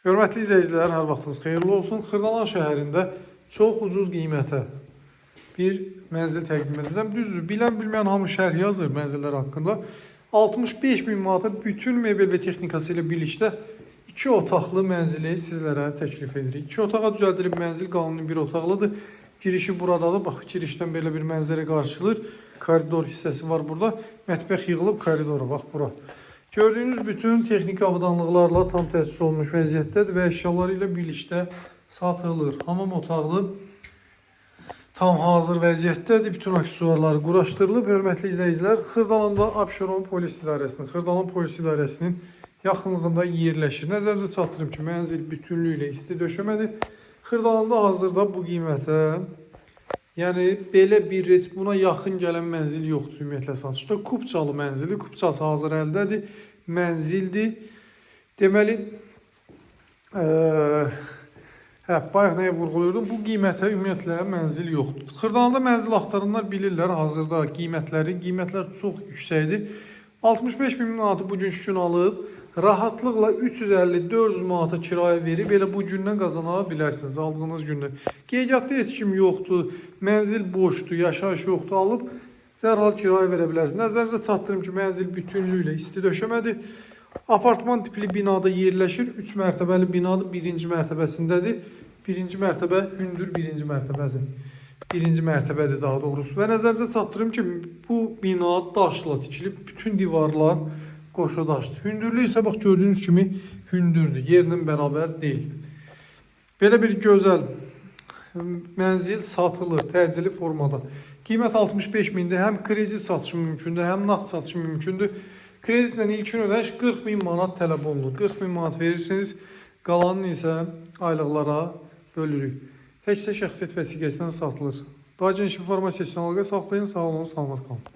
Hörmətli izləyicilər, hər vaxtınız xeyirli olsun. Xırdalan şəhərində çox ucuz qiymətə bir mənzil təqdim edəcəm. Düzdür, bilən-bilməyən hamı şərh yazır mənzillər haqqında. 65.000 manata bütün mebel və texnikası ilə birlikdə 2 otaqlı mənzili sizlərə təklif edirik. 2 otağa düzəldilib mənzil qanuni bir otaqlıdır. Girişi buradadır. Bax, girişdən belə bir mənzərə qarşılayır. Koridor hissəsi var burada. Mətbəx yığılıb koridora, bax bura. Gördüyünüz bütün texniki avadanlıqlarla tam təchiz olmuş vəziyyətdədir və əşyaları ilə birlikdə satılır. Hamam otaqlı tam hazır vəziyyətdədir. Bütün aksesuarları quraşdırılıb. Hörmətli izləyicilər, Xırdalanda Abşeron Polis İdarəsinin, Xırdalan Polis İdarəsinin yaxınlığında yerləşir. Nəzərinizə çatdırım ki, mənzil bütünlüyü ilə isti döşəmədir. Xırdalanda hazırda bu qiymətə, yəni belə bir buna yaxın gələn mənzil yoxdur ümumiyyətlə satışda. Kupçalı mənzili, kupçası hazır əldədir, mənzildir. Deməli, bayaq nəyə vurğuluyordum? Bu qiymətə ümumiyyətlə mənzil yoxdur. Xırdalanda mənzil axtaranlar bilirlər, hazırda qiymətlər çox yüksəkdir. 65.000 manatı bugünkü gün alıb, rahatlıqla 350-400 manata kirayə verib, elə bu gündən qazana bilərsiniz, aldığınız gündən. Qeydiyyatda heç kim yoxdur, mənzil boşdur, yaşayış yoxdur, alıb dərhal kirayə verə bilərsiniz. Nəzərinizə çatdırım ki, mənzil bütünlüyü ilə isti döşəmədir. Apartman tipli binada yerləşir, 3 mərtəbəli binadır, 1-ci mərtəbəsindədir. 1-ci mərtəbə hündür 1-ci mərtəbədir. 1-ci mərtəbədir daha doğrusu. Və nəzərinizə çatdırım ki, bu bina daşla tikilib, bütün divarlar qoşa daşdır. Hündürlüyü isə bax gördüyünüz kimi hündürdür, yerlə bərabər deyil. Belə bir gözəl mənzil satılır təcili formada. Qiymət 65.000-dir. Həm kredit satışı mümkündür, həm nağd satışı mümkündür. Kreditlə ilkin ödəniş 40.000 manat tələb olunur. 40.000 manat verirsiniz, qalanını isə aylıqlara bölürük. Təkcə şəxsiyyət vəsiqəsindən satılır. Daha geniş informasiya üçün əlaqə saxlayın. Sağ olun, salamat qalın.